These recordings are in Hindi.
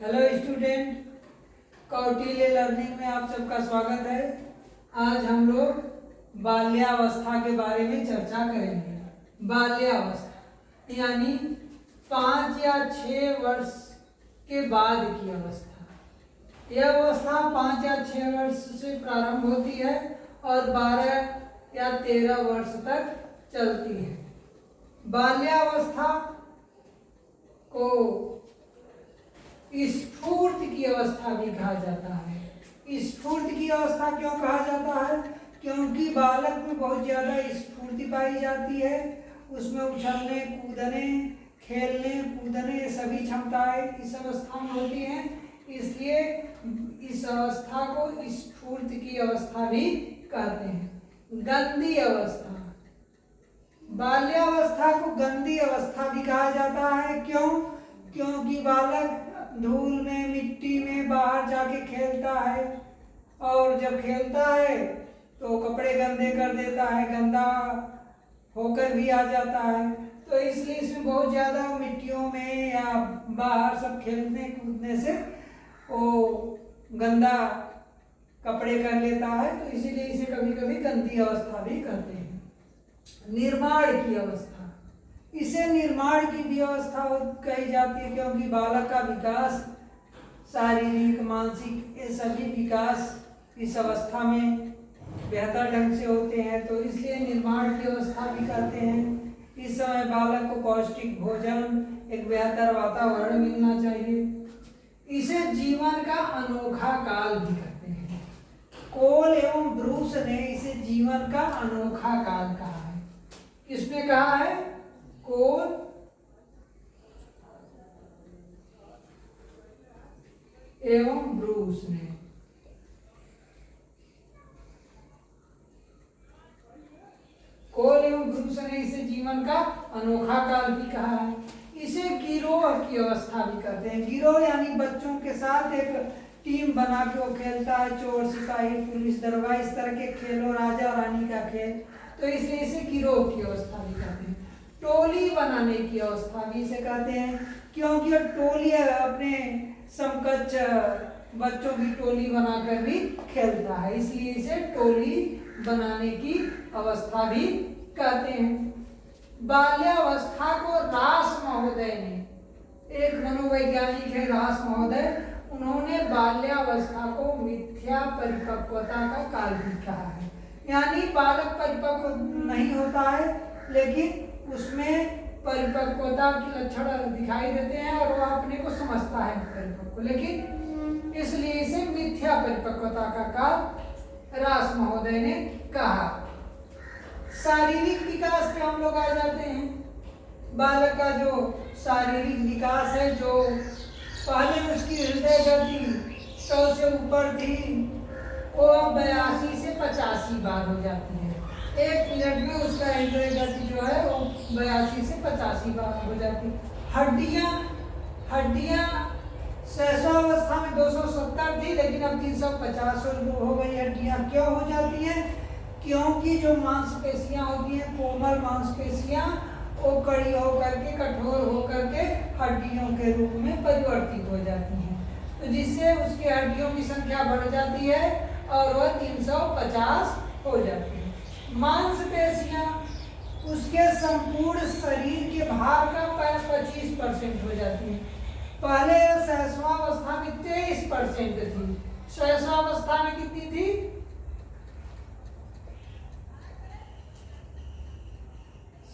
हेलो स्टूडेंट, कौटिल्य लर्निंग में आप सबका स्वागत है। आज हम लोग बाल्यावस्था के बारे में चर्चा करेंगे। बाल्यावस्था यानी 5 या 6 वर्ष के बाद की अवस्था। यह अवस्था 5 या 6 वर्ष से प्रारंभ होती है और 12 या 13 वर्ष तक चलती है। बाल्यावस्था को स्फूर्त की अवस्था भी कहा जाता है। स्फूर्त की अवस्था क्यों कहा जाता है? क्योंकि बालक में बहुत ज़्यादा स्फूर्ति पाई जाती है। उसमें उछलने, कूदने, खेलने, कूदने सभी क्षमताएं इस अवस्था में होती हैं। इसलिए इस अवस्था को स्फूर्त की अवस्था भी कहते हैं। गंदी अवस्था, बाल्यावस्था को गंदी अवस्था भी कहा जाता है। क्यों? क्योंकि बालक धूल में, मिट्टी में बाहर जाके खेलता है और जब खेलता है तो कपड़े गंदे कर देता है, गंदा होकर भी आ जाता है। तो इसलिए इसमें बहुत ज़्यादा मिट्टियों में या बाहर सब खेलने कूदने से वो गंदा कपड़े कर लेता है। तो इसीलिए इसे कभी कभी गंदी अवस्था भी कहते हैं। निर्माण की अवस्था, इसे निर्माण की भी अवस्था कही जाती है क्योंकि बालक का विकास, शारीरिक, मानसिक, ये सभी विकास इस अवस्था में बेहतर ढंग से होते हैं। तो इसलिए निर्माण की अवस्था भी कहते हैं। इस समय बालक को पौष्टिक भोजन, एक बेहतर वातावरण मिलना चाहिए। इसे जीवन का अनोखा काल भी कहते हैं। कोल एवं ब्रूस ने इसे जीवन का अनोखा काल कहा है। किसने कहा है? कोल एवं ब्रूस ने। कोल एवं ब्रूस ने इसे जीवन का अनोखा काल भी कहा है। इसे गिरोह की अवस्था भी कहते हैं। गिरोह यानी बच्चों के साथ एक टीम बना के वो खेलता है, चोर सिपाही, पुलिस दरोगा, इस तरह के खेलों, राजा रानी का खेल। तो इसलिए इसे गिरोह की अवस्था भी कहते हैं। टोली बनाने की अवस्था भी इसे कहते हैं क्योंकि टोली अपने समकक्ष बच्चों की टोली बनाकर भी खेलता है, इसलिए इसे टोली बनाने की अवस्था भी कहते हैं। बाल्यावस्था को रास महोदय ने, एक मनोवैज्ञानिक है रास महोदय, उन्होंने बाल्यावस्था को मिथ्या परिपक्वता का काल भी कहा है। यानी बालक परिपक्व नहीं होता है लेकिन उसमें परिपक्वता के लक्षण दिखाई देते हैं और वह अपने को समझता है परिपक्व, लेकिन इसलिए इसे मिथ्या परिपक्वता का काल रास महोदय ने कहा। शारीरिक विकास पे हम लोग आ जाते हैं। बालक का जो शारीरिक विकास है, जो पहले उसकी हृदय गति 100 से ऊपर थी, वो 82 से 85 बार हो जाती है। 1 मिनट में उसका हृदय गति जो है वो 82 से 85 बार हो जाती है। हड्डियां शैशवावस्था में 270 थी लेकिन अब 350 हो गई हड्डियां। क्यों हो जाती है? क्योंकि जो मांसपेशियां होती हैं, कोमल मांसपेशियां, वो कड़ी होकर के, कठोर होकर के हड्डियों के रूप में परिवर्तित हो जाती हैं। तो जिससे उसकी हड्डियों की संख्या बढ़ जाती है और वह 350 हो जाती है। मांसपेशियां उसके संपूर्ण शरीर के भार का 25% हो जाती है। पहले शैशवावस्था में 23% थी। शैशवावस्था में कितनी थी?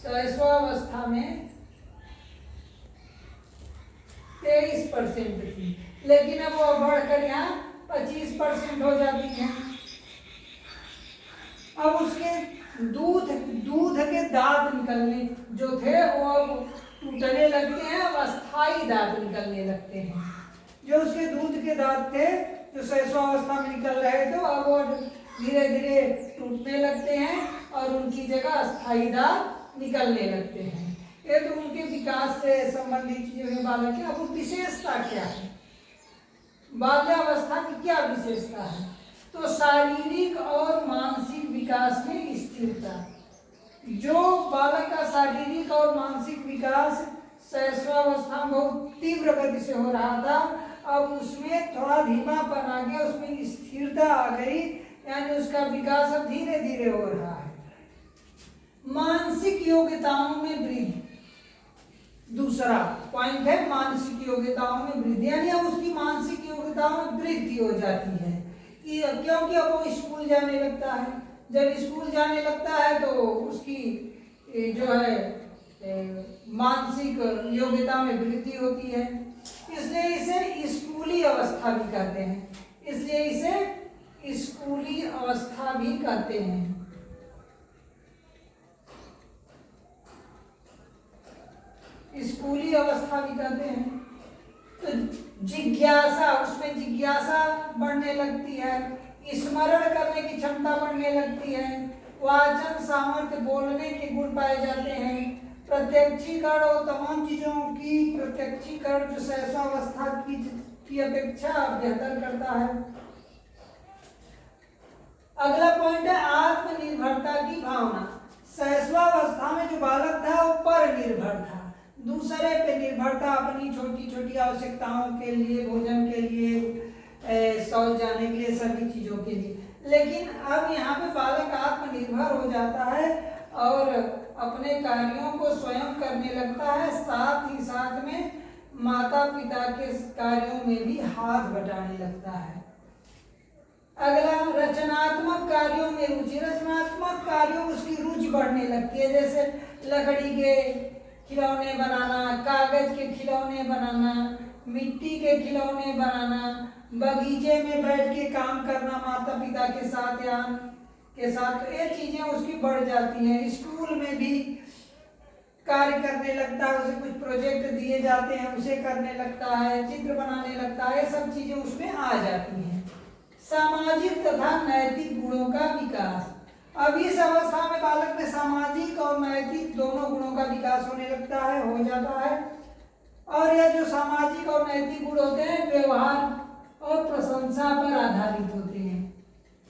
शैशवावस्था में 23% थी, लेकिन अब वो बढ़कर यहाँ 25% हो जाती है। अब उसके दूध के दांत निकलने जो थे वो अब टूटने लगते हैं, अब अस्थायी दांत निकलने लगते हैं। जो उसके दूध के दांत थे जो शैशवावस्था में निकल रहे थे, अब वो धीरे धीरे टूटने लगते हैं और उनकी जगह अस्थायी दांत निकलने लगते हैं। ये तो उनके विकास से संबंधित चीजें हैं बालक की। अब विशेषता क्या है? बाल्यावस्था की क्या विशेषता है? तो शारीरिक और मानसिक विकास में स्थिरता। जो बालक का शारीरिक और मानसिक विकास शैशवावस्था में बहुत तीव्र गति से हो रहा था, अब उसमें थोड़ा धीमापन आ गया, उसमें स्थिरता आ गई, यानी उसका विकास अब धीरे धीरे हो रहा है। मानसिक योग्यताओं में वृद्धि, दूसरा पॉइंट है मानसिक योग्यताओं में वृद्धि, यानी अब उसकी मानसिक योग्यताओं में वृद्धि हो जाती है कि क्योंकि अब वो स्कूल जाने लगता है। जब स्कूल जाने लगता है तो उसकी जो है मानसिक योग्यता में वृद्धि होती है, इसलिए इसे स्कूली अवस्था भी कहते हैं, इसलिए इसे स्कूली अवस्था भी कहते हैं। स्कूली अवस्था भी कहते हैं। तो जिज्ञासा, उसमें जिज्ञासा बढ़ने लगती है, स्मरण करने की क्षमता बढ़ने लगती है, वाचन सामर्थ्य, बोलने के गुण पाए जाते हैं, प्रत्यक्षीकरण और तमाम चीजों की प्रत्यक्षीकरण जो शैशवावस्था की अपेक्षा बेहतर करता है। अगला पॉइंट है आत्मनिर्भरता की भावना। शैशवावस्था में जो बालक था वो पर निर्भर था, दूसरे पे निर्भर था, अपनी छोटी छोटी आवश्यकताओं के लिए, भोजन के लिए, शौच जाने के लिए, सभी चीजों के लिए। लेकिन अब यहाँ पे बालक आत्मनिर्भर हो जाता है और अपने कार्यों को स्वयं करने लगता है, साथ ही साथ में माता पिता के कार्यों में भी हाथ बटाने लगता है। अगला रचनात्मक कार्यों में रुचि, रचनात्मक कार्यों में उसकी रुचि बढ़ने लगती है, जैसे लकड़ी के खिलौने बनाना, कागज के खिलौने बनाना, मिट्टी के खिलौने बनाना, बगीचे में बैठ के काम करना माता पिता के साथ या के साथ, तो ये चीजें उसकी बढ़ जाती हैं। स्कूल में भी कार्य करने लगता है, उसे कुछ प्रोजेक्ट दिए जाते हैं उसे करने लगता है, चित्र बनाने लगता है, ये सब चीजें उसमें आ जाती हैं। सामाजिक तथा नैतिक गुणों का विकास, अब इस अवस्था में बालक में सामाजिक और नैतिक दोनों गुणों का विकास होने लगता है, हो जाता है। और यह जो सामाजिक और नैतिक गुण होते हैं व्यवहार और प्रशंसा पर आधारित होते हैं,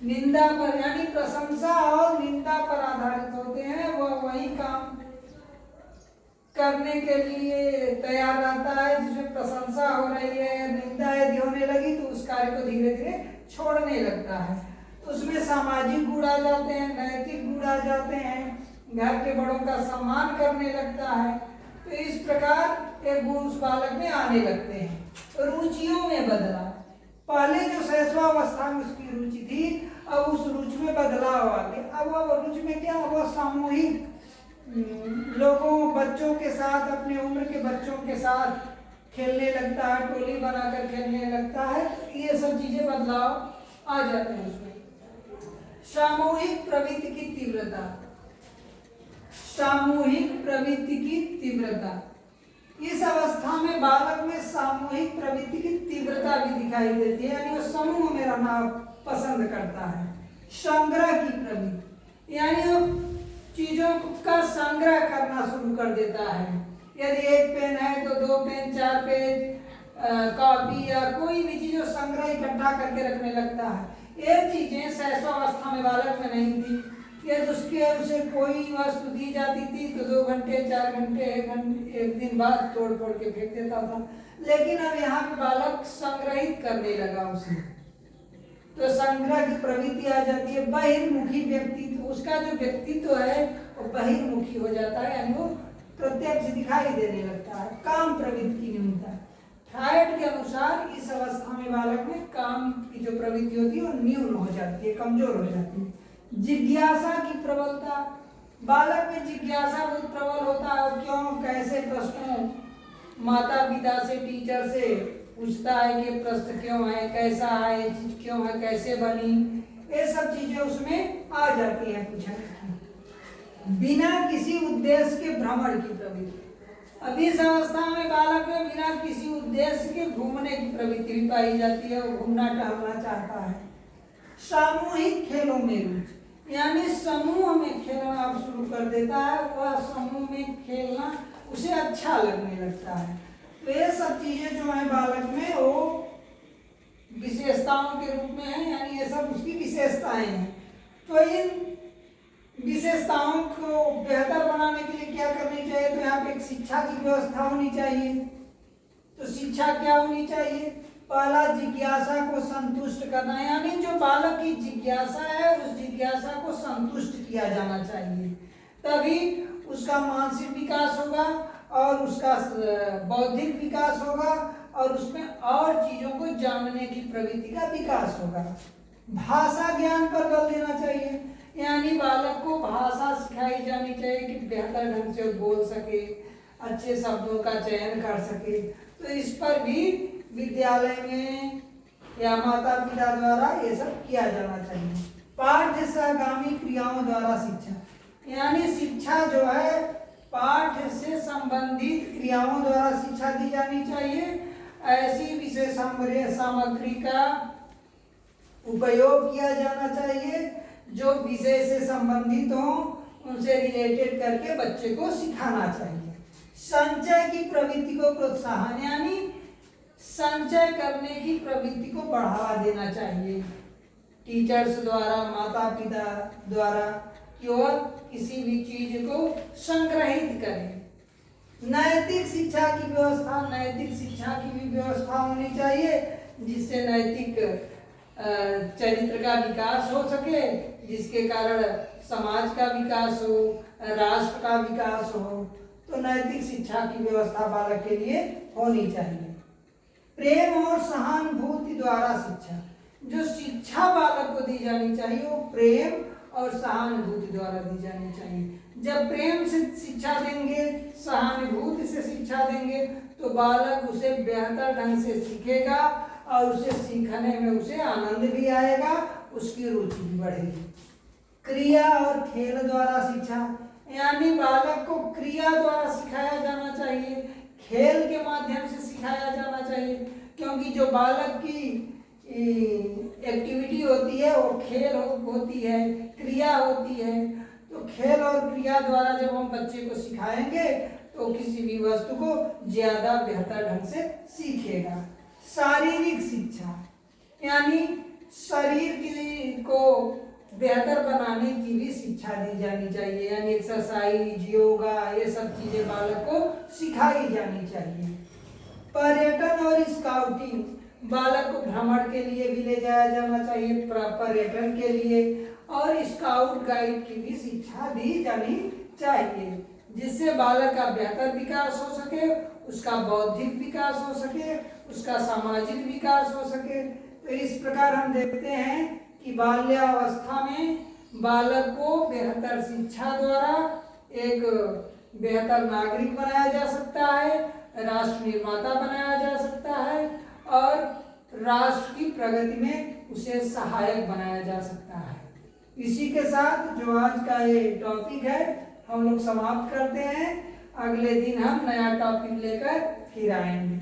निंदा पर, यानी प्रशंसा और निंदा पर आधारित होते हैं। वह वही काम करने के लिए तैयार रहता है जिसमें प्रशंसा हो रही है, निंदा यदि होने लगी तो उस कार्य को धीरे धीरे छोड़ने लगता है। तो उसमें सामाजिक गुण आ जाते हैं, नैतिक गुण आ जाते हैं, घर के बड़ों का सम्मान करने लगता है। तो इस प्रकार ये गुण उस बालक में आने लगते हैं। रुचियों में बदलाव, पहले जो शैशवावस्था में उसकी रुचि थी, अब उस रुचि में बदलाव आ गया। अब वह रुचि में क्या, वह सामूहिक लोगों, बच्चों के साथ, अपने उम्र के बच्चों के साथ खेलने लगता है, टोली बनाकर खेलने लगता है। ये सब चीजें बदलाव आ जाते हैं उसमें। सामूहिक प्रवृत्ति की तीव्रता, सामूहिक प्रवृत्ति की तीव्रता, इस अवस्था में बालक में सामूहिक प्रवृत्ति की तीव्रता भी दिखाई देती है, यानी वो समूह में रहना पसंद करता है। संग्रह की प्रवृत्ति, यानी वो चीजों का संग्रह करना शुरू कर देता है। यदि एक पेन है तो 2 पेन, 4 पेज, कॉपी या कोई भी चीज संग्रह इकट्ठा करके रखने लगता है। ये चीजें शैशवावस्था में बालक में नहीं थी। यदि उसे कोई वस्तु दी जाती थी तो 2 घंटे, 4 घंटे, एक दिन बाद तोड़ फोड़ के फेंक देता था। लेकिन अब यहाँ पे बालक संग्रहित करने लगा उसे, तो संग्रह की प्रवृत्ति आ जाती है। बहिर्मुखी व्यक्तित्व, उसका जो व्यक्तित्व है वो बहिर्मुखी हो जाता है, यानी वो प्रत्यक्ष दिखाई देने लगता है। काम प्रवृत्ति की न्यूनता, फ्रायड के अनुसार इस अवस्था में बालक में काम की जो प्रवृत्ति होती है वो न्यून हो जाती है, कमजोर हो जाती है। जिज्ञासा की प्रबलता, बालक में जिज्ञासा बहुत प्रबल होता है, क्यों कैसे प्रश्नों माता पिता से, टीचर से पूछता है कि प्रश्न क्यों है, कैसा है, ये चीज क्यों है, कैसे बनी, ये सब चीजें उसमें आ जाती हैं पूछने की। बिना किसी उद्देश्य के भ्रमण की प्रवृत्ति, अभी इस अवस्था में बालक में बिना किसी उद्देश्य के घूमने की प्रवृत्ति भी पाई जाती है, वो घूमना टहलना चाहता है। सामूहिक खेलों में रुचि, यानी समूह में खेलना अब शुरू कर देता है, वह समूह में खेलना उसे अच्छा लगने लगता है। तो ये सब चीजें जो है बालक में वो विशेषताओं के रूप में है, यानी ये सब उसकी विशेषताएं हैं। तो इन विशेषताओं को बेहतर बनाने के लिए क्या करनी चाहिए, तो यहाँ पे एक शिक्षा की व्यवस्था होनी चाहिए। तो शिक्षा क्या होनी चाहिए, पहला जिज्ञासा को संतुष्ट करना, यानी जो बालक की जिज्ञासा है उस जिज्ञासा को संतुष्ट किया जाना चाहिए, तभी उसका मानसिक विकास होगा और उसका बौद्धिक विकास होगा और उसमें और चीजों को जानने की प्रवृत्ति का विकास होगा। भाषा ज्ञान पर बल देना चाहिए, यानी बालक को भाषा सिखाई जानी चाहिए कि बेहतर ढंग से बोल सके, अच्छे शब्दों का चयन कर सके। तो इस पर भी विद्यालय में या माता पिता द्वारा ये सब किया जाना चाहिए। पाठ्य सहगामी क्रियाओं द्वारा शिक्षा, यानी शिक्षा जो है पाठ्य से संबंधित क्रियाओं द्वारा शिक्षा दी जानी चाहिए। ऐसी विषय सामग्री का उपयोग किया जाना चाहिए जो विषय से संबंधित हो, उनसे रिलेटेड करके बच्चे को सिखाना चाहिए। संचय की प्रवृत्ति को प्रोत्साहन, यानी संचय करने की प्रवृत्ति को बढ़ावा देना चाहिए टीचर्स द्वारा, माता पिता द्वारा, कि वह किसी भी चीज को संग्रहित करें। नैतिक शिक्षा की व्यवस्था, नैतिक शिक्षा की भी व्यवस्था होनी चाहिए जिससे नैतिक चरित्र का विकास हो सके, जिसके कारण समाज का विकास हो, राष्ट्र का विकास हो। तो नैतिक शिक्षा की व्यवस्था बालक के लिए होनी चाहिए। प्रेम और सहानुभूति द्वारा शिक्षा, जो शिक्षा बालक को दी जानी चाहिए वो प्रेम और सहानुभूति द्वारा दी जानी चाहिए। जब प्रेम से शिक्षा देंगे, सहानुभूति से शिक्षा देंगे, तो बालक उसे बेहतर ढंग से सीखेगा और उसे सीखने में उसे आनंद भी आएगा, उसकी रुचि भी बढ़ेगी। क्रिया और खेल द्वारा शिक्षा, यानी बालक को क्रिया द्वारा सिखाया जाना चाहिए, खेल के माध्यम से सिखाया जाना चाहिए, क्योंकि जो बालक की एक्टिविटी होती है वो खेल होती है, क्रिया होती है। तो खेल और क्रिया द्वारा जब हम बच्चे को सिखाएंगे तो किसी भी वस्तु को ज्यादा बेहतर ढंग से सीखेगा। शारीरिक शिक्षा, यानी शरीर को बेहतर बनाने की भी शिक्षा दी जानी चाहिए, यानी एक्सरसाइज, योगा, ये सब चीजें बालक को सिखाई जानी चाहिए। पर्यटन और स्काउटिंग, बालक को भ्रमण के लिए भी ले जाया जाना चाहिए, पर्यटन के लिए, और स्काउट गाइड की भी शिक्षा दी जानी चाहिए, जिससे बालक का बेहतर विकास हो सके, उसका बौद्धिक विकास हो सके, उसका सामाजिक विकास हो सके। तो इस प्रकार हम देखते हैं कि बाल्यावस्था में बालक को बेहतर शिक्षा द्वारा एक बेहतर नागरिक बनाया जा सकता है, राष्ट्र निर्माता बनाया जा सकता है और राष्ट्र की प्रगति में उसे सहायक बनाया जा सकता है। इसी के साथ जो आज का ये टॉपिक है हम लोग समाप्त करते हैं। अगले दिन हम नया टॉपिक लेकर फिर आएंगे।